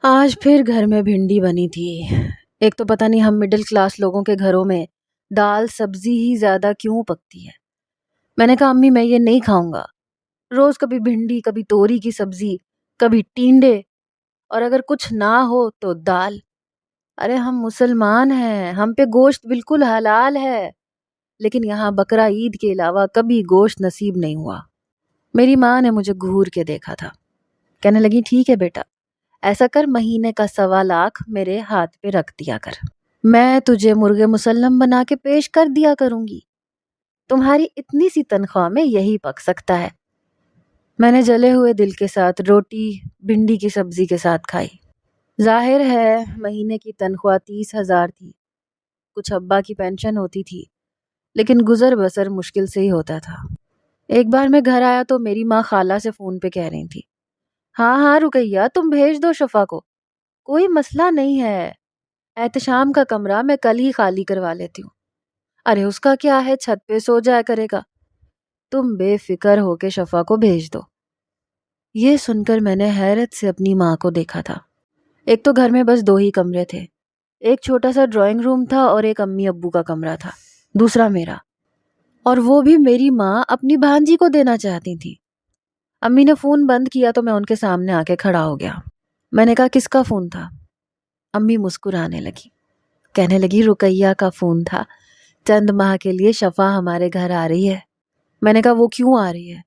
آج پھر گھر میں بھنڈی بنی تھی۔ ایک تو پتہ نہیں ہم مڈل کلاس لوگوں کے گھروں میں دال سبزی ہی زیادہ کیوں پکتی ہے۔ میں نے کہا امی میں یہ نہیں کھاؤں گا، روز کبھی بھنڈی کبھی توری کی سبزی کبھی ٹینڈے، اور اگر کچھ نہ ہو تو دال۔ ارے ہم مسلمان ہیں، ہم پہ گوشت بالکل حلال ہے، لیکن یہاں بقرہ عید کے علاوہ کبھی گوشت نصیب نہیں ہوا۔ میری ماں نے مجھے گھور کے دیکھا تھا، کہنے لگی ٹھیک ہے بیٹا، ایسا کر مہینے کا 1.25 لاکھ میرے ہاتھ پہ رکھ دیا کر، میں تجھے مرغ مسلم بنا کے پیش کر دیا کروں گی، تمہاری اتنی سی تنخواہ میں یہی پک سکتا ہے۔ میں نے جلے ہوئے دل کے ساتھ روٹی بھنڈی کی سبزی کے ساتھ کھائی۔ ظاہر ہے مہینے کی تنخواہ 30,000 تھی، کچھ ابا کی پینشن ہوتی تھی، لیکن گزر بسر مشکل سے ہی ہوتا تھا۔ ایک بار میں گھر آیا تو میری ماں خالہ سے فون پہ کہہ رہی تھی، ہاں ہاں رقیہ تم بھیج دو شفا کو، کوئی مسئلہ نہیں ہے، احتشام کا کمرہ میں کل ہی خالی کروا لیتی ہوں۔ ارے اس کا کیا ہے، چھت پہ سو جایا کرے گا، تم بے فکر ہو کے شفا کو بھیج دو۔ یہ سن کر میں نے حیرت سے اپنی ماں کو دیکھا تھا۔ ایک تو گھر میں بس 2 ہی کمرے تھے، ایک چھوٹا سا ڈرائنگ روم تھا اور ایک امی ابو کا کمرہ تھا، دوسرا میرا، اور وہ بھی میری ماں اپنی بھانجی کو دینا چاہتی تھی۔ امی نے فون بند کیا تو میں ان کے سامنے آ کے کھڑا ہو گیا۔ میں نے کہا کس کا فون تھا؟ امی مسکرانے لگی، کہنے لگی رقیہ کا فون تھا، چند ماہ کے لیے شفا ہمارے گھر آ رہی ہے۔ میں نے کہا وہ کیوں آ رہی ہے؟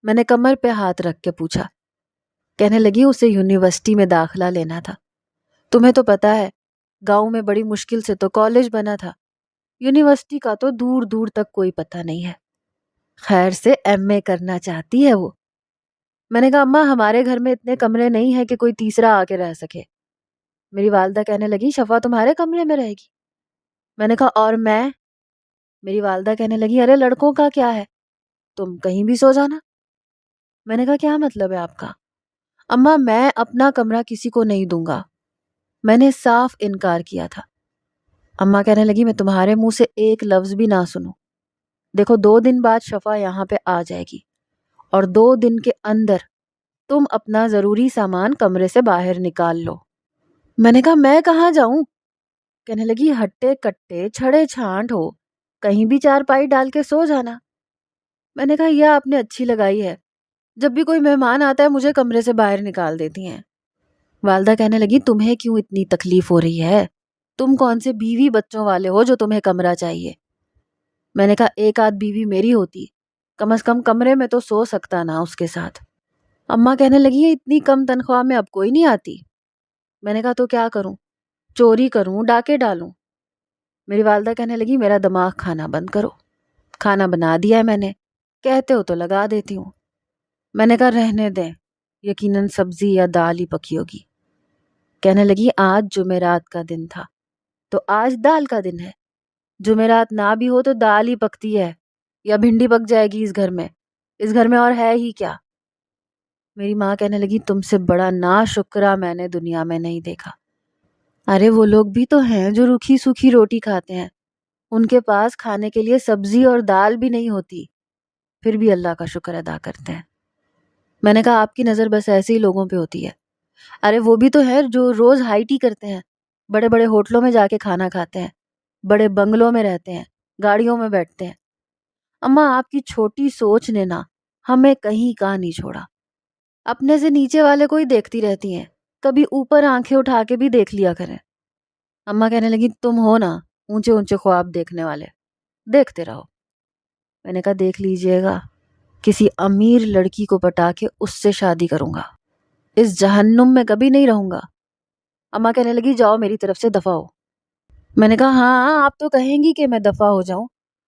میں نے کمر پہ ہاتھ رکھ کے پوچھا۔ کہنے لگی اسے یونیورسٹی میں داخلہ لینا تھا، تمہیں تو پتا ہے گاؤں میں بڑی مشکل سے تو کالج بنا تھا، یونیورسٹی کا تو دور دور تک کوئی پتہ نہیں ہے، خیر سے ایم اے کرنا چاہتی ہے وہ۔ میں نے کہا اماں ہمارے گھر میں اتنے کمرے نہیں ہیں کہ کوئی تیسرا آ کے رہ سکے۔ میری والدہ کہنے لگی شفا تمہارے کمرے میں رہے گی؟ میں نے کہا اور میں؟ میری والدہ کہنے لگی ارے لڑکوں کا کیا ہے، تم کہیں بھی سو جانا۔ میں نے کہا کیا مطلب ہے آپ کا؟ اماں میں اپنا کمرہ کسی کو نہیں دوں گا، میں نے صاف انکار کیا تھا۔ اماں کہنے لگی میں تمہارے منہ سے ایک لفظ بھی نہ سنوں، دیکھو 2 دن بعد شفا یہاں پہ آ جائے گی، اور 2 دن کے اندر تم اپنا ضروری سامان کمرے سے باہر نکال لو۔ میں نے کہا میں کہاں جاؤں؟ کہنے لگی ہٹے کٹے چھڑے چھانٹ ہو، کہیں بھی 4 پائی ڈال کے سو جانا۔ میں نے کہا یہ آپ نے اچھی لگائی ہے، جب بھی کوئی مہمان آتا ہے مجھے کمرے سے باہر نکال دیتی ہیں۔ والدہ کہنے لگی تمہیں کیوں اتنی تکلیف ہو رہی ہے، تم کون سے بیوی بچوں والے ہو جو تمہیں کمرہ چاہیے؟ میں نے کہا ایک آدھ بیوی میری ہوتی، کم از کم کمرے میں تو سو سکتا نا اس کے ساتھ۔ اماں کہنے لگی یہ اتنی کم تنخواہ میں اب کوئی نہیں آتی۔ میں نے کہا تو کیا کروں، چوری کروں، ڈاکے ڈالوں؟ میری والدہ کہنے لگی میرا دماغ کھانا بند کرو، کھانا بنا دیا ہے میں نے، کہتے ہو تو لگا دیتی ہوں۔ میں نے کہا رہنے دیں، یقیناً سبزی یا دال ہی پکی ہوگی۔ کہنے لگی آج جمعرات کا دن تھا تو آج دال کا دن ہے، جمعرات نہ بھی ہو تو دال ہی پکتی ہے، یا بھنڈی پک جائے گی اس گھر میں اور ہے ہی کیا؟ میری ماں کہنے لگی تم سے بڑا ناشکرا میں نے دنیا میں نہیں دیکھا۔ ارے وہ لوگ بھی تو ہیں جو روکھی سوکھی روٹی کھاتے ہیں، ان کے پاس کھانے کے لیے سبزی اور دال بھی نہیں ہوتی، پھر بھی اللہ کا شکر ادا کرتے ہیں۔ میں نے کہا آپ کی نظر بس ایسے ہی لوگوں پہ ہوتی ہے، ارے وہ بھی تو ہیں جو روز ہائی ٹی کرتے ہیں، بڑے بڑے ہوٹلوں میں جا کے کھانا کھاتے ہیں، بڑے بنگلوں میں رہتے ہیں، گاڑیوں میں بیٹھتے ہیں۔ اماں آپ کی چھوٹی سوچ نے نا ہمیں کہیں کا نہیں چھوڑا، اپنے سے نیچے والے کو ہی دیکھتی رہتی ہیں، کبھی اوپر آنکھیں اٹھا کے بھی دیکھ لیا کریں۔ اماں کہنے لگی تم ہو نا اونچے اونچے خواب دیکھنے والے، دیکھتے رہو۔ میں نے کہا دیکھ لیجئے گا، کسی امیر لڑکی کو پٹا کے اس سے شادی کروں گا، اس جہنم میں کبھی نہیں رہوں گا۔ اماں کہنے لگی جاؤ میری طرف سے دفع ہو۔ میں نے کہا ہاں آپ تو کہیں گی کہ میں دفع ہو جاؤں،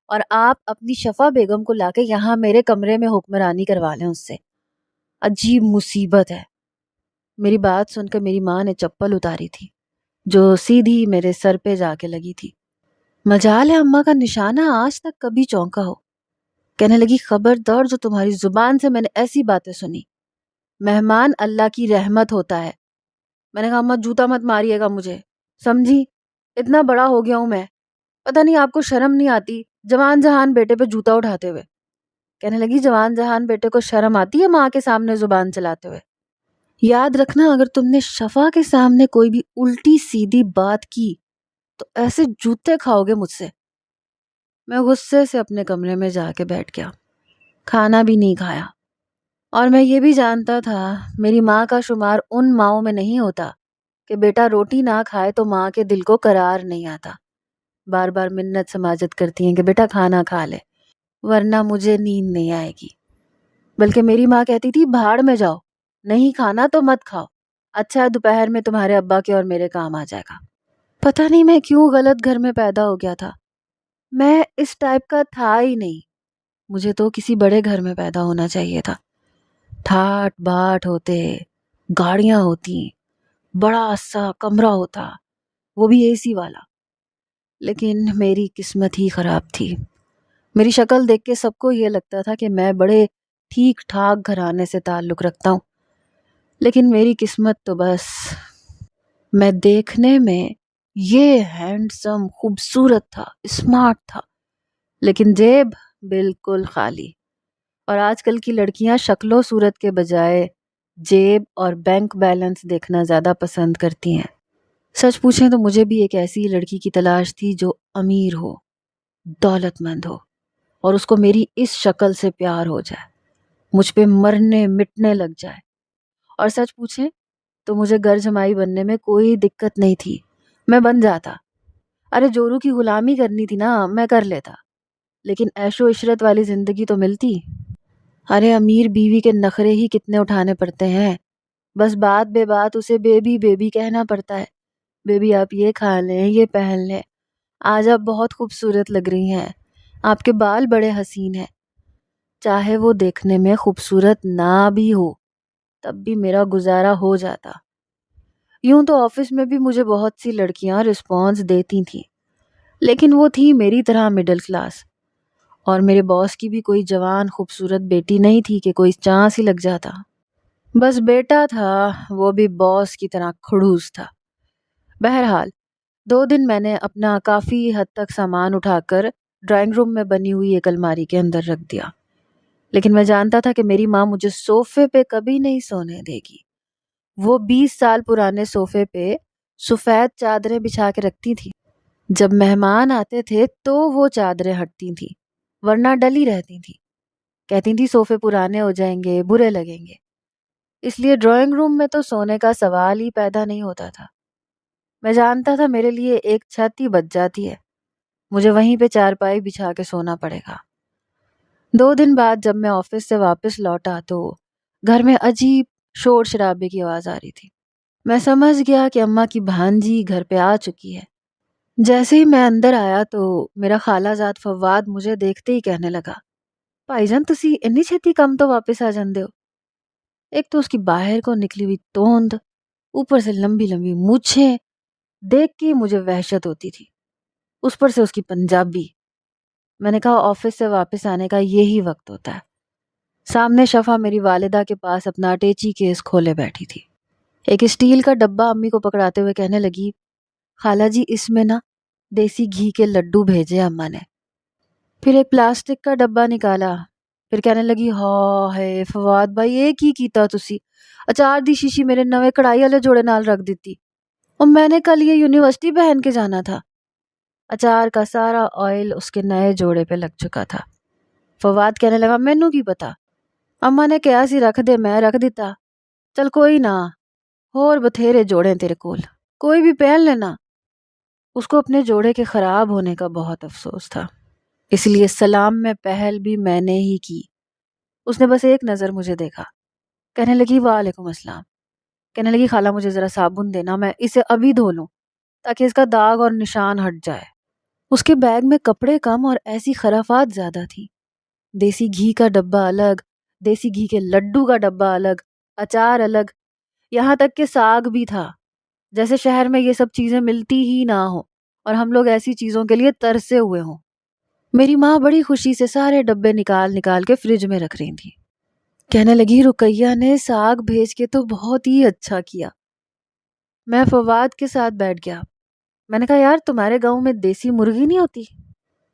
اور آپ اپنی شفا بیگم کو لا کے یہاں میرے کمرے میں حکمرانی کروا لیں اس سے، عجیب مصیبت ہے۔ میری بات سن کر میری ماں نے چپل اتاری تھی جو سیدھی میرے سر پہ جا کے لگی تھی۔ مجال ہے اماں کا نشانہ آج تک کبھی چونکا ہو۔ کہنے لگی خبردار جو تمہاری زبان سے میں نے ایسی باتیں سنی، مہمان اللہ کی رحمت ہوتا ہے۔ میں نے کہا اماں جوتا مت ماریے گا مجھے، سمجھی؟ اتنا بڑا ہو گیا ہوں میں، پتہ نہیں آپ کو شرم نہیں آتی جوان جہان بیٹے پہ جوتا اٹھاتے ہوئے۔ کہنے لگی جوان جہان بیٹے کو شرم آتی ہے ماں کے سامنے زبان چلاتے ہوئے؟ یاد رکھنا اگر تم نے شفا کے سامنے کوئی بھی الٹی سیدھی بات کی تو ایسے جوتے کھاؤ گے مجھ سے۔ میں غصے سے اپنے کمرے میں جا کے بیٹھ گیا، کھانا بھی نہیں کھایا۔ اور میں یہ بھی جانتا تھا میری ماں کا شمار ان ماؤں میں نہیں ہوتا کہ بیٹا روٹی نہ کھائے تو ماں کے دل کو قرار نہیں آتا، بار بار منت سماجت کرتی ہیں کہ بیٹا کھانا کھا لے ورنہ مجھے نیند نہیں آئے گی۔ بلکہ میری ماں کہتی تھی بھاڑ میں جاؤ، نہیں کھانا تو مت کھاؤ، اچھا ہے دوپہر میں تمہارے ابا کے اور میرے کام آ جائے گا۔ پتہ نہیں میں کیوں غلط گھر میں پیدا ہو گیا تھا، میں اس ٹائپ کا تھا ہی نہیں، مجھے تو کسی بڑے گھر میں پیدا ہونا چاہیے تھا، ٹھاٹ باٹ ہوتے، گاڑیاں ہوتی، بڑا سا کمرہ ہوتا، وہ بھی اے سی والا۔ لیکن میری قسمت ہی خراب تھی، میری شکل دیکھ کے سب کو یہ لگتا تھا کہ میں بڑے ٹھیک ٹھاک گھرانے سے تعلق رکھتا ہوں، لیکن میری قسمت تو بس میں دیکھنے میں یہ ہینڈسم خوبصورت تھا، اسمارٹ تھا، لیکن جیب بالکل خالی۔ اور آج کل کی لڑکیاں شکل و صورت کے بجائے جیب اور بینک بیلنس دیکھنا زیادہ پسند کرتی ہیں۔ سچ پوچھیں تو مجھے بھی ایک ایسی لڑکی کی تلاش تھی جو امیر ہو، دولت مند ہو، اور اس کو میری اس شکل سے پیار ہو جائے، مجھ پہ مرنے مٹنے لگ جائے۔ اور سچ پوچھیں تو مجھے گر جمائی بننے میں کوئی دقت نہیں تھی، میں بن جاتا۔ ارے جورو کی غلامی کرنی تھی نا، میں کر لیتا، لیکن عیش و عشرت والی زندگی تو ملتی۔ ارے امیر بیوی کے نخرے ہی کتنے اٹھانے پڑتے ہیں، بس بات بے بات اسے بیبی بیبی کہنا پڑتا ہے، بیبی آپ یہ کھا لیں، یہ پہن لیں، آج آپ بہت خوبصورت لگ رہی ہیں، آپ کے بال بڑے حسین ہیں۔ چاہے وہ دیکھنے میں خوبصورت نہ بھی ہو تب بھی میرا گزارا ہو جاتا۔ یوں تو آفس میں بھی مجھے بہت سی لڑکیاں رسپانس دیتی تھیں، لیکن وہ تھی میری طرح مڈل کلاس، اور میرے باس کی بھی کوئی جوان خوبصورت بیٹی نہیں تھی کہ کوئی چانس ہی لگ جاتا۔ بس بیٹا تھا، وہ بھی باس کی طرح کھڑوس تھا۔ بہرحال 2 دن میں نے اپنا کافی حد تک سامان اٹھا کر ڈرائنگ روم میں بنی ہوئی ایک الماری کے اندر رکھ دیا، لیکن میں جانتا تھا کہ میری ماں مجھے صوفے پہ کبھی نہیں سونے دے گی۔ وہ 20 سال پرانے صوفے پہ سفید چادریں بچھا کے رکھتی تھی، جب مہمان آتے تھے تو وہ چادریں ہٹتی تھیں ورنہ ڈلی رہتی تھی، کہتی تھی صوفے پرانے ہو جائیں گے، برے لگیں گے۔ اس لیے ڈرائنگ روم میں تو سونے کا سوال ہی پیدا نہیں ہوتا تھا۔ میں جانتا تھا میرے لیے ایک چھت ہی بچ جاتی ہے، مجھے وہیں پہ چارپائی بچھا کے سونا پڑے گا۔ 2 دن بعد جب میں آفس سے واپس لوٹا تو گھر میں عجیب شور شرابے کی آواز آ رہی تھی۔ میں سمجھ گیا کہ اماں کی بھانجی گھر پہ آ چکی ہے۔ جیسے ہی میں اندر آیا تو میرا خالہ زاد فواد مجھے دیکھتے ہی کہنے لگا، بھائی جان تسی انی چھتی کم تو واپس آ جاندے ہو۔ ایک تو اس کی باہر کو نکلی ہوئی توند، اوپر سے لمبی لمبی مونچھیں، دیکھ کے مجھے وحشت ہوتی تھی، اس پر سے اس کی پنجابی۔ میں نے کہا آفس سے واپس آنے کا یہی وقت ہوتا ہے۔ سامنے شفا میری والدہ کے پاس اپنا اٹیچی کیس کھولے بیٹھی تھی، ایک اسٹیل کا ڈبہ امی کو پکڑاتے ہوئے کہنے لگی، خالہ جی اس میں نا دیسی گھی کے لڈو بھیجے اماں نے۔ پھر ایک پلاسٹک کا ڈبہ نکالا، پھر کہنے لگی، ہاں ہے فواد بھائی یہ کی کیتا تسی، اچار دی شیشی میرے نویں کڑائی والے جوڑے نال رکھ دیتی، اور میں نے کل یہ یونیورسٹی پہن کے جانا تھا۔ اچار کا سارا آئل اس کے نئے جوڑے پہ لگ چکا تھا۔ فواد کہنے لگا، مینوں کی پتا، اماں نے کہا سی رکھ دے، میں رکھ دیتا، چل کوئی نہ، اور بتھیرے جوڑے تیرے کول، کوئی بھی پہن لینا۔ اس کو اپنے جوڑے کے خراب ہونے کا بہت افسوس تھا، اس لیے سلام میں پہل بھی میں نے ہی کی۔ اس نے بس ایک نظر مجھے دیکھا، کہنے لگی وعلیکم السلام، کہنے لگی خالہ مجھے ذرا صابن دینا، میں اسے ابھی دھو لوں تاکہ اس کا داغ اور نشان ہٹ جائے۔ اس کے بیگ میں کپڑے کم اور ایسی خرافات زیادہ تھی، دیسی گھی کا ڈبہ الگ، دیسی گھی کے لڈو کا ڈبہ الگ، اچار الگ، یہاں تک کہ ساگ بھی تھا، جیسے شہر میں یہ سب چیزیں ملتی ہی نہ ہوں اور ہم لوگ ایسی چیزوں کے لیے ترسے ہوئے ہوں۔ میری ماں بڑی خوشی سے سارے ڈبے نکال نکال کے فریج میں رکھ رہی تھی، کہنے لگی رقیہ نے ساگ بھیج کے تو بہت ہی اچھا کیا۔ میں فواد کے ساتھ بیٹھ گیا، میں نے کہا یار تمہارے گاؤں میں دیسی مرغی نہیں ہوتی؟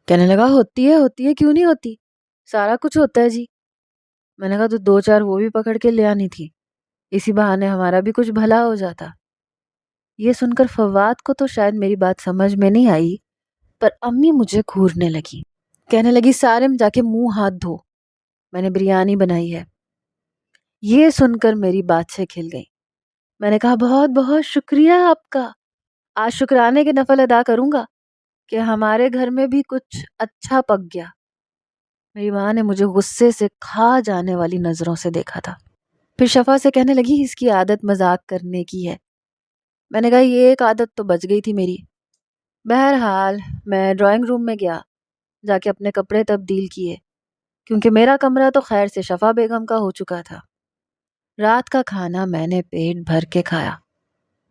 کہنے لگا ہوتی ہے کیوں نہیں ہوتی، سارا کچھ ہوتا ہے جی۔ میں نے کہا تو 2-4 وہ بھی پکڑ کے لے آنی تھی، اسی بہانے ہمارا بھی کچھ بھلا ہو جاتا۔ یہ سن کر فواد کو تو شاید میری بات سمجھ میں نہیں آئی، پر امی مجھے گھورنے لگی، کہنے لگی سارم جا کے منہ ہاتھ دھو، میں نے بریانی بنائی ہے۔ یہ سن کر میری بات سے کھل گئی۔ میں نے کہا بہت بہت شکریہ آپ کا، آج شکرانے کے نفل ادا کروں گا کہ ہمارے گھر میں بھی کچھ اچھا پک گیا۔ میری ماں نے مجھے غصے سے کھا جانے والی نظروں سے دیکھا تھا، پھر شفا سے کہنے لگی اس کی عادت مذاق کرنے کی ہے۔ میں نے کہا یہ ایک عادت تو بچ گئی تھی میری۔ بہرحال میں ڈرائنگ روم میں گیا، جا کے اپنے کپڑے تبدیل کیے، کیونکہ میرا کمرہ تو خیر سے شفا بیگم کا ہو چکا تھا۔ رات کا کھانا میں نے پیٹ بھر کے کھایا،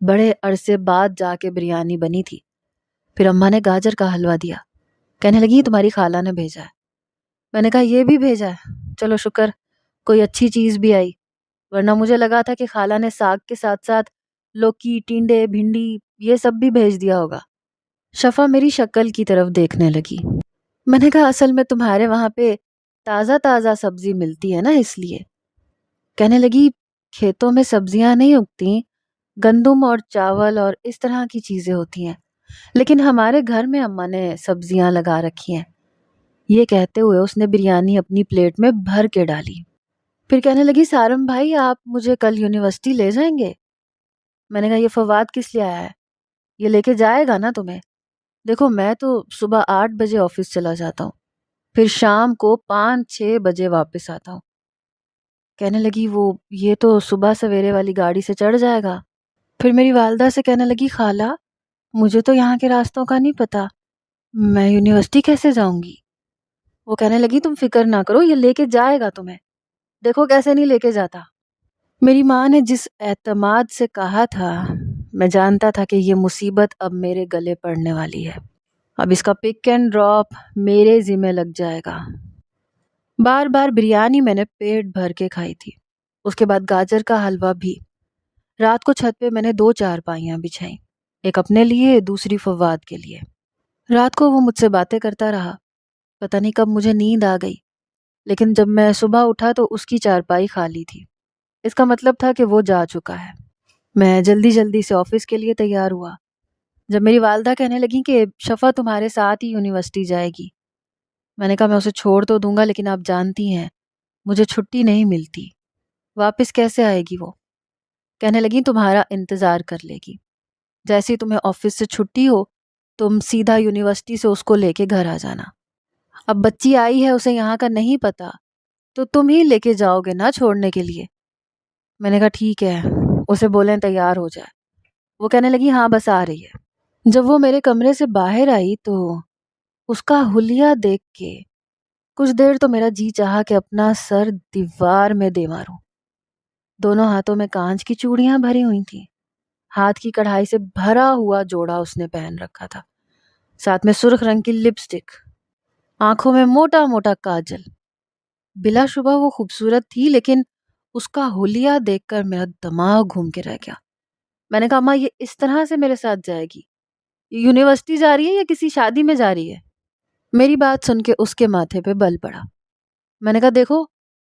بڑے عرصے بعد جا کے بریانی بنی تھی۔ پھر اماں نے گاجر کا حلوہ دیا، کہنے لگی تمہاری خالہ نے بھیجا ہے۔ میں نے کہا یہ بھی بھیجا ہے، چلو شکر کوئی اچھی چیز بھی آئی، ورنہ مجھے لگا تھا کہ خالہ نے ساگ کے ساتھ ساتھ لوکی، ٹینڈے، بھنڈی یہ سب بھی بھیج دیا ہوگا۔ شفا میری شکل کی طرف دیکھنے لگی۔ میں نے کہا اصل میں تمہارے وہاں پہ تازہ تازہ سبزی ملتی ہے نا، اس لیے۔ کہنے لگی کھیتوں میں سبزیاں نہیں اگتی، گندم اور چاول اور اس طرح کی چیزیں ہوتی ہیں، لیکن ہمارے گھر میں اماں نے سبزیاں لگا رکھی ہیں۔ یہ کہتے ہوئے اس نے بریانی اپنی پلیٹ میں بھر کے ڈالی، پھر کہنے لگی سارم بھائی آپ مجھے کل یونیورسٹی لے جائیں گے؟ میں نے کہا یہ فواد کس لیے آیا ہے، یہ لے کے جائے گا نا تمہیں؟ دیکھو میں تو صبح 8 بجے آفس چلا جاتا ہوں، پھر شام کو 5-6 بجے واپس آتا ہوں۔ کہنے لگی وہ یہ تو صبح سویرے والی گاڑی سے چڑھ جائے گا۔ پھر میری والدہ سے کہنے لگی خالہ مجھے تو یہاں کے راستوں کا نہیں پتا، میں یونیورسٹی کیسے جاؤں گی؟ وہ کہنے لگی تم فکر نہ کرو، یہ لے کے جائے گا تمہیں، دیکھو کیسے نہیں لے کے جاتا۔ میری ماں نے جس اعتماد سے کہا تھا، میں جانتا تھا کہ یہ مصیبت اب میرے گلے پڑنے والی ہے، اب اس کا پک اینڈ ڈراپ میرے ذمہ لگ جائے گا۔ بار بار بریانی میں نے پیٹ بھر کے کھائی تھی، اس کے بعد گاجر کا حلوہ بھی۔ رات کو چھت پہ میں نے 2 چارپائیاں بچھائیں، ایک اپنے لیے دوسری فواد کے لیے۔ رات کو وہ مجھ سے باتیں کرتا رہا، پتہ نہیں کب مجھے نیند آ گئی، لیکن جب میں صبح اٹھا تو اس کی چارپائی خالی تھی، اس کا مطلب تھا کہ وہ جا چکا ہے۔ میں جلدی جلدی سے آفس کے لیے تیار ہوا، جب میری والدہ کہنے لگی کہ شفا تمہارے ساتھ ہی یونیورسٹی جائے گی۔ میں نے کہا میں اسے چھوڑ تو دوں گا، لیکن آپ جانتی ہیں مجھے چھٹی نہیں ملتی، واپس کیسے آئے گی وہ؟ کہنے لگی تمہارا انتظار کر لے گی، جیسے تمہیں آفس سے چھٹی ہو تم سیدھا یونیورسٹی سے اس کو لے کے گھر آ جانا۔ اب بچی آئی ہے، اسے یہاں کا نہیں پتا، تو تم ہی لے کے جاؤ گے نا چھوڑنے کے لیے۔ میں نے کہا ٹھیک ہے، اسے بولیں تیار ہو جائے۔ وہ کہنے لگی ہاں بس آ رہی ہے۔ جب وہ میرے کمرے سے باہر آئی تو اس کا حلیہ دیکھ کے کچھ دیر تو میرا جی چاہا کہ اپنا سر دیوار میں دے ماروں۔ دونوں ہاتھوں میں کانچ کی چوڑیاں بھری ہوئی تھیں، ہاتھ کی کڑھائی سے بھرا ہوا جوڑا اس نے پہن رکھا تھا، ساتھ میں سرخ رنگ کی لپسٹک، آنکھوں میں موٹا موٹا کاجل۔ بلا شبہ وہ خوبصورت تھی، لیکن اس کا حلیہ دیکھ کر میرا دماغ گھوم کے رہ گیا۔ میں نے کہا ماں یہ اس طرح سے میرے ساتھ جائے گی؟ یہ یونیورسٹی جا رہی ہے یا کسی شادی میں جا رہی ہے؟ میری بات سن کے اس کے ماتھے پہ بل پڑا۔ میں نے کہا دیکھو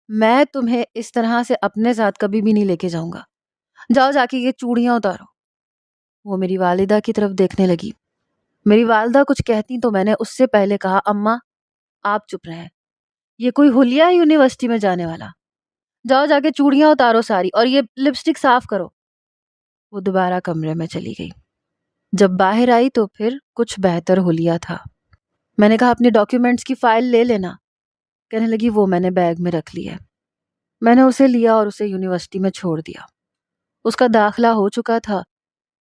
میں تمہیں اس طرح سے اپنے ساتھ کبھی بھی نہیں لے کے جاؤں گا، جاؤ جا کے یہ چوڑیاں اتارو۔ وہ میری والدہ کی طرف دیکھنے لگی۔ میری والدہ کچھ کہتی تو میں نے اس سے پہلے کہا اماں آپ چپ رہیں، یہ کوئی حلیہ ہے یونیورسٹی میں جانے والا؟ جاؤ جا کے چوڑیاں اتارو ساری، اور یہ لپسٹک صاف کرو۔ وہ دوبارہ کمرے میں چلی گئی۔ جب باہر آئی تو پھر کچھ بہتر حلیہ تھا۔ میں نے کہا اپنی ڈاکیومنٹس کی فائل لے لینا۔ کہنے لگی وہ میں نے بیگ میں رکھ لی ہے۔ میں نے اسے لیا اور اسے یونیورسٹی میں چھوڑ دیا۔ اس کا داخلہ ہو چکا تھا،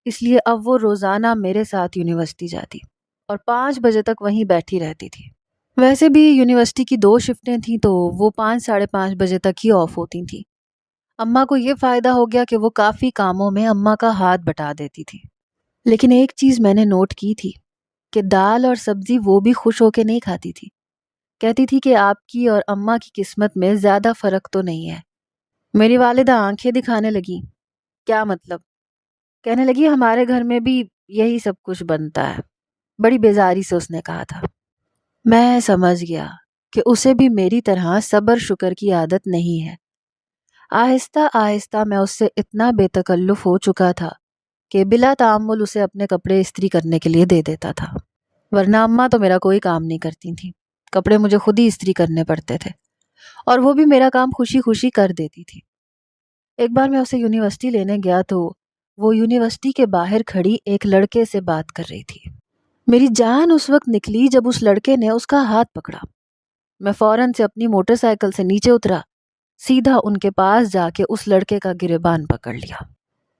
اس لیے اب وہ روزانہ میرے ساتھ یونیورسٹی جاتی اور 5 بجے تک وہیں بیٹھی رہتی تھی۔ ویسے بھی یونیورسٹی کی 2 شفٹیں تھیں تو وہ 5-5:30 بجے تک ہی آف ہوتی تھیں۔ اماں کو یہ فائدہ ہو گیا کہ وہ کافی کاموں میں اماں کا ہاتھ بٹا دیتی تھی۔ لیکن ایک چیز میں نے نوٹ کی تھی کہ دال اور سبزی وہ بھی خوش ہو کے نہیں کھاتی تھی۔ کہتی تھی کہ آپ کی اور اماں کی قسمت میں زیادہ فرق تو نہیں ہے۔ میری والدہ آنکھیں دکھانے لگی۔ کیا مطلب؟ کہنے لگی ہمارے گھر میں بھی یہی سب کچھ بنتا ہے۔ بڑی بیزاری سے اس نے کہا تھا۔ میں سمجھ گیا کہ اسے بھی میری طرح صبر شکر کی عادت نہیں ہے۔ آہستہ آہستہ میں اس سے اتنا بے تکلف ہو چکا تھا کہ بلا تعمل اسے اپنے کپڑے استری کرنے کے لیے دے دیتا تھا، ورنہ اماں تو میرا کوئی کام نہیں کرتی تھیں، کپڑے مجھے خود ہی استری کرنے پڑتے تھے، اور وہ بھی میرا کام خوشی خوشی کر دیتی تھی۔ ایک بار میں اسے یونیورسٹی لینے گیا تو وہ یونیورسٹی کے باہر کھڑی ایک لڑکے سے بات کر رہی تھی۔ میری جان اس وقت نکلی جب اس لڑکے نے اس کا ہاتھ پکڑا۔ میں فوراً سے اپنی موٹر سائیکل سے نیچے اترا، سیدھا ان کے پاس جا کے اس لڑکے کا گریبان پکڑ لیا۔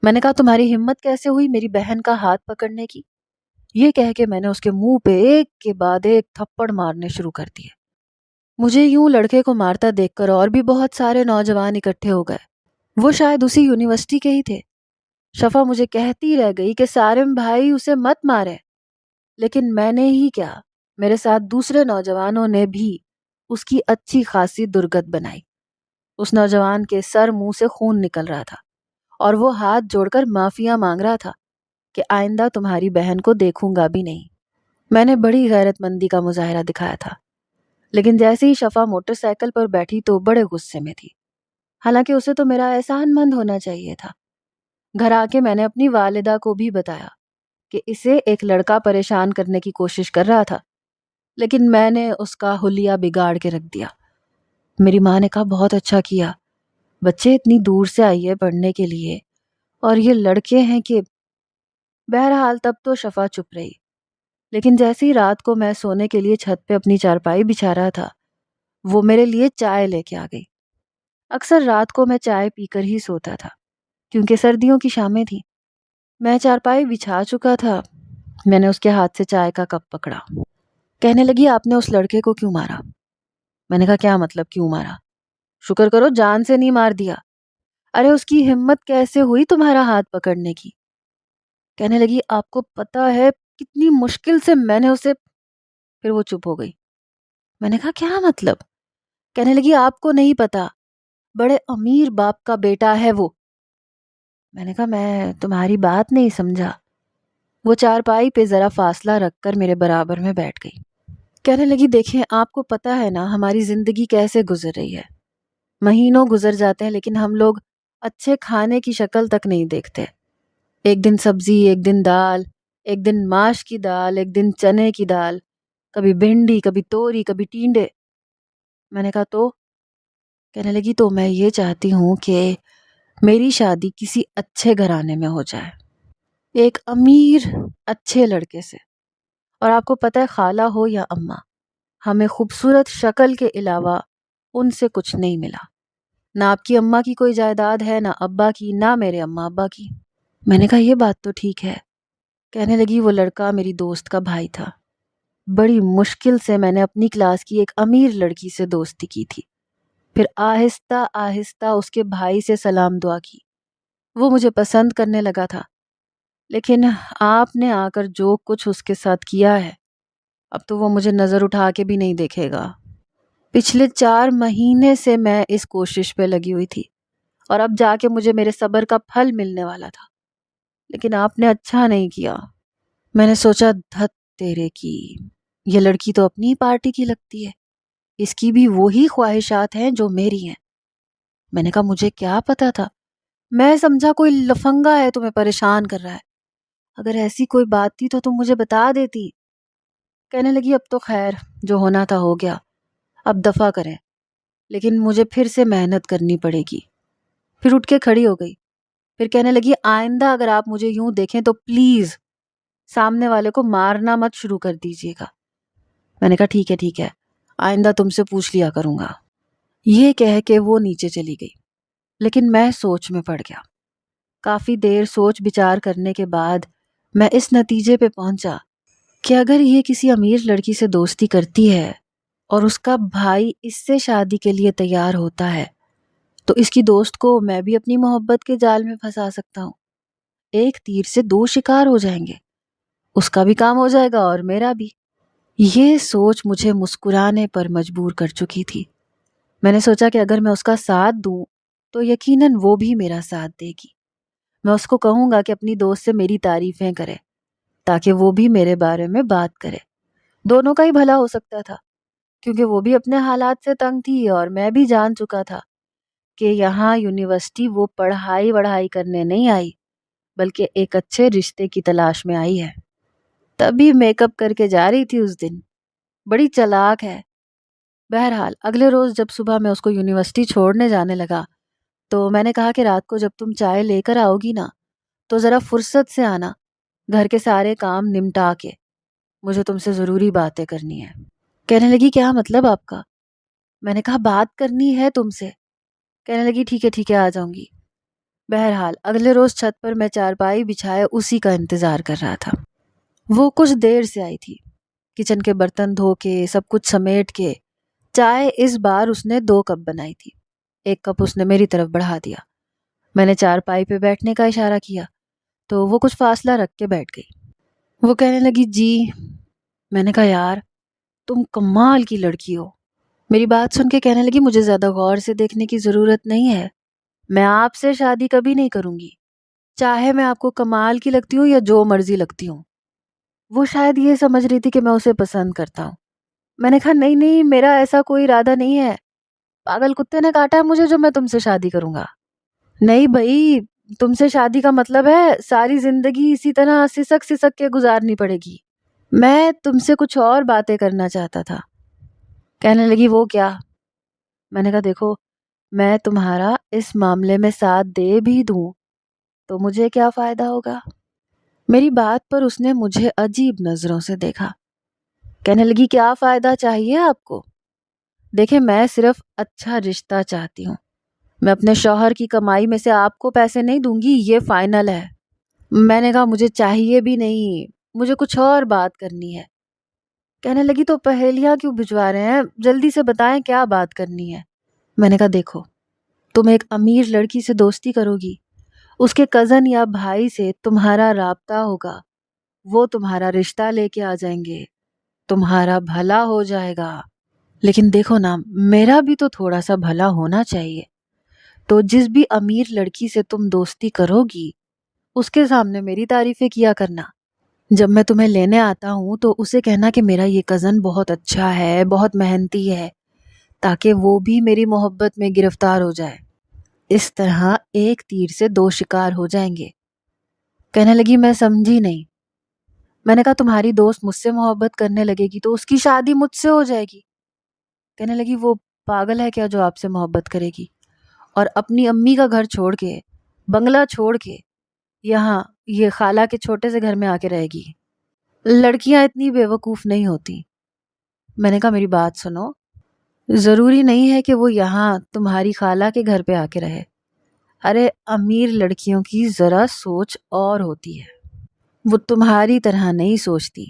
میں نے کہا تمہاری ہمت کیسے ہوئی میری بہن کا ہاتھ پکڑنے کی؟ یہ کہہ کے میں نے اس کے منہ پہ ایک کے بعد ایک تھپڑ مارنے شروع کر دیے۔ مجھے یوں لڑکے کو مارتا دیکھ کر اور بھی بہت سارے نوجوان اکٹھے ہو گئے، وہ شاید اسی یونیورسٹی کے ہی تھے۔ شفا مجھے کہتی رہ گئی کہ سارم بھائی اسے مت مارے، لیکن میں نے ہی کیا، میرے ساتھ دوسرے نوجوانوں نے بھی اس کی اچھی خاصی درگت بنائی۔ اس نوجوان کے سر منہ سے خون نکل رہا تھا اور وہ ہاتھ جوڑ کر معافیاں مانگ رہا تھا کہ آئندہ تمہاری بہن کو دیکھوں گا بھی نہیں۔ میں نے بڑی غیرت مندی کا مظاہرہ دکھایا تھا، لیکن جیسے ہی شفا موٹر سائیکل پر بیٹھی تو بڑے غصے میں تھی، حالانکہ اسے تو میرا احسان مند ہونا چاہیے تھا۔ گھر آ کے میں نے اپنی والدہ کو بھی بتایا کہ اسے ایک لڑکا پریشان کرنے کی کوشش کر رہا تھا، لیکن میں نے اس کا حلیہ بگاڑ کے رکھ دیا۔ میری ماں نے کہا بہت اچھا کیا، بچے اتنی دور سے آئیے پڑھنے کے لیے اور یہ لڑکے ہیں کہ… بہرحال تب تو شفا چپ رہی، لیکن جیسے ہی رات کو میں سونے کے لیے چھت پہ اپنی چارپائی بچھا رہا تھا، وہ میرے لیے چائے لے کے آ گئی۔ اکثر رات کو میں چائے پی کر ہی سوتا تھا کیونکہ سردیوں کی شامیں تھیں۔ میں چارپائی بچھا چکا تھا، میں نے اس کے ہاتھ سے چائے کا کپ پکڑا۔ کہنے لگی آپ نے اس لڑکے کو کیوں مارا؟ میں نے کہا کیا مطلب کیوں مارا؟ شکر کرو جان سے نہیں مار دیا۔ ارے اس کی ہمت کیسے ہوئی تمہارا ہاتھ پکڑنے کی؟ کہنے لگی آپ کو پتا ہے کتنی مشکل سے میں نے اسے… پھر وہ چپ ہو گئی۔ میں نے کہا کیا مطلب؟ کہنے لگی آپ کو نہیں پتا، بڑے امیر باپ کا بیٹا ہے وہ۔ میں نے کہا میں تمہاری بات نہیں سمجھا۔ وہ چارپائی پہ ذرا فاصلہ رکھ کر میرے برابر میں بیٹھ گئی۔ کہنے لگی دیکھیں آپ کو پتا ہے نا ہماری زندگی کیسے گزر رہی ہے، مہینوں گزر جاتے ہیں لیکن ہم لوگ اچھے کھانے کی شکل تک نہیں دیکھتے۔ ایک دن سبزی، ایک دن دال، ایک دن ماش کی دال، ایک دن چنے کی دال، کبھی بھنڈی، کبھی توری، کبھی ٹینڈے۔ میں نے کہا تو؟ کہنے لگی تو میں یہ چاہتی ہوں کہ میری شادی کسی اچھے گھرانے میں ہو جائے، ایک امیر اچھے لڑکے سے، اور آپ کو پتہ ہے خالہ ہو یا اماں، ہمیں خوبصورت شکل کے علاوہ ان سے کچھ نہیں ملا۔ نہ آپ کی اماں کی کوئی جائیداد ہے، نہ ابا کی، نہ میرے اماں ابا کی۔ میں نے کہا یہ بات تو ٹھیک ہے۔ کہنے لگی وہ لڑکا میری دوست کا بھائی تھا، بڑی مشکل سے میں نے اپنی کلاس کی ایک امیر لڑکی سے دوستی کی تھی، پھر آہستہ آہستہ اس کے بھائی سے سلام دعا کی، وہ مجھے پسند کرنے لگا تھا، لیکن آپ نے آ کر جو کچھ اس کے ساتھ کیا ہے، اب تو وہ مجھے نظر اٹھا کے بھی نہیں دیکھے گا۔ پچھلے 4 مہینے سے میں اس کوشش پہ لگی ہوئی تھی اور اب جا کے مجھے میرے صبر کا پھل ملنے والا تھا، لیکن آپ نے اچھا نہیں کیا۔ میں نے سوچا دھت تیرے کی، یہ لڑکی تو اپنی پارٹی کی لگتی ہے، اس کی بھی وہی خواہشات ہیں جو میری ہیں۔ میں نے کہا مجھے کیا پتا تھا، میں سمجھا کوئی لفنگا ہے تمہیں پریشان کر رہا ہے، اگر ایسی کوئی بات تھی تو تم مجھے بتا دیتی۔ کہنے لگی اب تو خیر جو ہونا تھا ہو گیا، اب دفع کریں، لیکن مجھے پھر سے محنت کرنی پڑے گی۔ پھر اٹھ کے کھڑی ہو گئی، پھر کہنے لگی آئندہ اگر آپ مجھے یوں دیکھیں تو پلیز سامنے والے کو مارنا مت شروع کر دیجیے گا۔ میں نے کہا ٹھیک ہے ٹھیک ہے، آئندہ تم سے پوچھ لیا کروں گا۔ یہ کہہ کے وہ نیچے چلی گئی، لیکن میں سوچ میں پڑ گیا۔ کافی دیر سوچ بچار کرنے کے بعد میں اس نتیجے پہ پہنچا کہ اگر یہ کسی امیر لڑکی سے دوستی کرتی ہے اور اس کا بھائی اس سے شادی کے لیے تیار ہوتا ہے تو اس کی دوست کو میں بھی اپنی محبت کے جال میں پھنسا سکتا ہوں۔ ایک تیر سے 2 شکار ہو جائیں گے، اس کا بھی کام ہو جائے گا اور میرا بھی۔ یہ سوچ مجھے مسکرانے پر مجبور کر چکی تھی۔ میں نے سوچا کہ اگر میں اس کا ساتھ دوں تو یقیناً وہ بھی میرا ساتھ دے گی۔ میں اس کو کہوں گا کہ اپنی دوست سے میری تعریفیں کرے تاکہ وہ بھی میرے بارے میں بات کرے، دونوں کا ہی بھلا ہو سکتا تھا، کیونکہ وہ بھی اپنے حالات سے تنگ تھی اور میں بھی جان چکا تھا کہ یہاں یونیورسٹی وہ پڑھائی وڑھائی کرنے نہیں آئی بلکہ ایک اچھے رشتے کی تلاش میں آئی ہے۔ تبھی میک اپ کر کے جا رہی تھی اس دن، بڑی چالاک ہے۔ بہرحال اگلے روز جب صبح میں اس کو یونیورسٹی چھوڑنے جانے لگا تو میں نے کہا کہ رات کو جب تم چائے لے کر آؤ گی نا تو ذرا فرصت سے آنا، گھر کے سارے کام نمٹا کے، مجھے تم سے ضروری باتیں کرنی ہے۔ کہنے لگی کیا مطلب آپ کا؟ میں نے کہا بات کرنی ہے تم سے۔ کہنے لگی ٹھیک ہے آ جاؤں گی۔ بہرحال اگلے روز چھت پر میں چارپائی بچھائے اسی کا انتظار کر رہا تھا۔ وہ کچھ دیر سے آئی تھی، کچن کے برتن دھو کے سب کچھ سمیٹ کے۔ چائے اس بار اس نے 2 کپ بنائی تھی، 1 کپ اس نے میری طرف بڑھا دیا۔ میں نے چارپائی پہ بیٹھنے کا اشارہ کیا تو وہ کچھ فاصلہ رکھ کے بیٹھ گئی۔ وہ کہنے لگی جی۔ میں نے کہا یار تم کمال کی لڑکی ہو۔ میری بات سن کے کہنے لگی مجھے زیادہ غور سے دیکھنے کی ضرورت نہیں ہے، میں آپ سے شادی کبھی نہیں کروں گی، چاہے میں آپ کو کمال کی لگتی ہوں یا جو مرضی لگتی ہوں۔ وہ شاید یہ سمجھ رہی تھی کہ میں اسے پسند کرتا ہوں۔ میں نے کہا نہیں میرا ایسا کوئی ارادہ نہیں ہے، پاگل کتے نے کاٹا ہے مجھے جو میں تم سے شادی کروں گا۔ نہیں بھائی، تم سے شادی کا مطلب ہے ساری زندگی اسی طرح سسک سسک کے گزارنی پڑے گی۔ میں تم سے کچھ اور باتیں کرنا چاہتا تھا۔ کہنے لگی وہ کیا؟ میں نے کہا دیکھو میں تمہارا اس معاملے میں ساتھ دے بھی دوں تو مجھے کیا فائدہ ہوگا؟ میری بات پر اس نے مجھے عجیب نظروں سے دیکھا۔ کہنے لگی کیا فائدہ چاہیے آپ کو؟ دیکھیں میں صرف اچھا رشتہ چاہتی ہوں، میں اپنے شوہر کی کمائی میں سے آپ کو پیسے نہیں دوں گی، یہ فائنل ہے۔ میں نے کہا مجھے چاہیے بھی نہیں، مجھے کچھ اور بات کرنی ہے۔ کہنے لگی تو پہیلیاں کیوں بھجوا رہے ہیں، جلدی سے بتائیں کیا بات کرنی ہے۔ میں نے کہا دیکھو تم ایک امیر لڑکی سے دوستی کرو گی، اس کے کزن یا بھائی سے تمہارا رابطہ ہوگا، وہ تمہارا رشتہ لے کے آ جائیں گے، تمہارا بھلا ہو جائے گا، لیکن دیکھو نا میرا بھی تو تھوڑا سا بھلا ہونا چاہیے۔ تو جس بھی امیر لڑکی سے تم دوستی کرو گی اس کے سامنے میری تعریفیں کیا کرنا، جب میں تمہیں لینے آتا ہوں تو اسے کہنا کہ میرا یہ کزن بہت اچھا ہے، بہت محنتی ہے، تاکہ وہ بھی میری محبت میں گرفتار ہو جائے۔ اس طرح ایک تیر سے 2 شکار ہو جائیں گے۔ کہنے لگی میں سمجھی نہیں۔ میں نے کہا تمہاری دوست مجھ سے محبت کرنے لگے گی تو اس کی شادی مجھ سے ہو جائے گی۔ کہنے لگی وہ پاگل ہے کیا جو آپ سے محبت کرے گی اور اپنی امی کا گھر چھوڑ کے، بنگلہ چھوڑ کے یہاں یہ خالہ کے چھوٹے سے گھر میں آ کے رہے گی؟ لڑکیاں اتنی بیوقوف نہیں ہوتی۔ میں نے کہا میری بات سنو، ضروری نہیں ہے کہ وہ یہاں تمہاری خالہ کے گھر پہ آ کے رہے۔ ارے امیر لڑکیوں کی ذرا سوچ اور ہوتی ہے، وہ تمہاری طرح نہیں سوچتی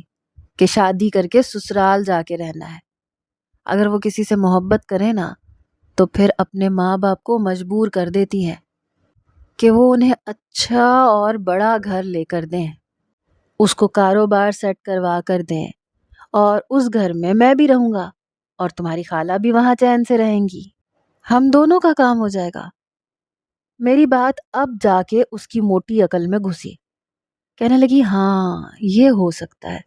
کہ شادی کر کے سسرال جا کے رہنا ہے۔ اگر وہ کسی سے محبت کرے نا تو پھر اپنے ماں باپ کو مجبور کر دیتی ہیں کہ وہ انہیں اچھا اور بڑا گھر لے کر دیں، اس کو کاروبار سیٹ کروا کر دیں، اور اس گھر میں میں بھی رہوں گا اور تمہاری خالہ بھی وہاں چین سے رہیں گی، ہم دونوں کا کام ہو جائے گا۔ میری بات اب جا کے اس کی موٹی عقل میں گھسی۔ کہنے لگی ہاں یہ ہو سکتا ہے۔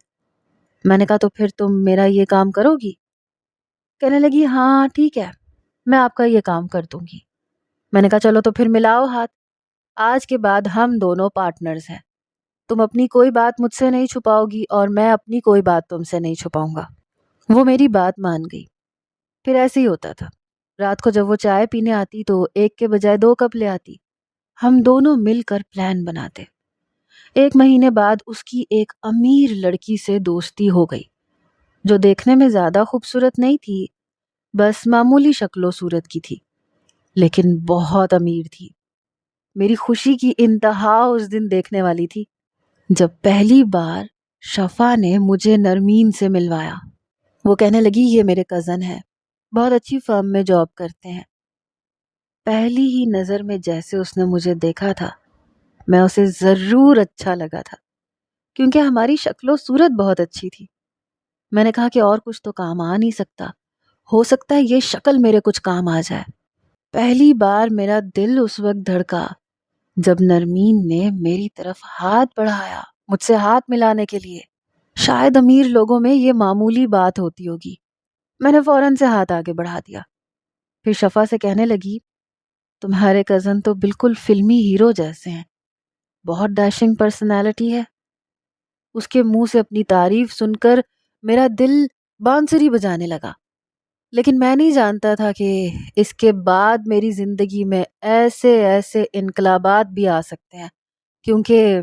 میں نے کہا تو پھر تم میرا یہ کام کرو گی؟ کہنے لگی ہاں ٹھیک ہے میں آپ کا یہ کام کر دوں گی۔ میں نے کہا چلو تو پھر ملاؤ ہاتھ، آج کے بعد ہم دونوں پارٹنرز ہیں، تم اپنی کوئی بات مجھ سے نہیں چھپاؤ گی اور میں اپنی کوئی بات تم سے نہیں چھپاؤں گا۔ وہ میری بات مان گئی۔ پھر ایسے ہی ہوتا تھا، رات کو جب وہ چائے پینے آتی تو 1 کے بجائے 2 کپ لے آتی، ہم دونوں مل کر پلان بناتے۔ 1 مہینے بعد اس کی ایک امیر لڑکی سے دوستی ہو گئی جو دیکھنے میں زیادہ خوبصورت نہیں تھی، بس معمولی شکل و صورت کی تھی، لیکن بہت امیر تھی۔ میری خوشی کی انتہا اس دن دیکھنے والی تھی جب پہلی بار شفا نے مجھے نرمین سے ملوایا۔ وہ کہنے لگی یہ میرے کزن ہے، بہت اچھی فرم میں جاب کرتے ہیں۔ پہلی ہی نظر میں جیسے اس نے مجھے دیکھا تھا میں اسے ضرور اچھا لگا تھا، کیونکہ ہماری شکل و صورت بہت اچھی تھی۔ میں نے کہا کہ اور کچھ تو کام آ نہیں سکتا، ہو سکتا ہے یہ شکل میرے کچھ کام آ جائے۔ پہلی بار میرا دل اس وقت دھڑکا جب نرمین نے میری طرف ہاتھ بڑھایا مجھ سے ہاتھ ملانے کے لیے۔ شاید امیر لوگوں میں یہ معمولی بات ہوتی ہوگی، میں نے فوراً سے ہاتھ آگے بڑھا دیا۔ پھر شفا سے کہنے لگی تمہارے کزن تو بالکل فلمی ہیرو جیسے ہیں، بہت ڈیشنگ پرسنالٹی ہے۔ اس کے منہ سے اپنی تعریف سن کر میرا دل بانسری بجانے لگا، لیکن میں نہیں جانتا تھا کہ اس کے بعد میری زندگی میں ایسے ایسے انقلابات بھی آ سکتے ہیں، کیونکہ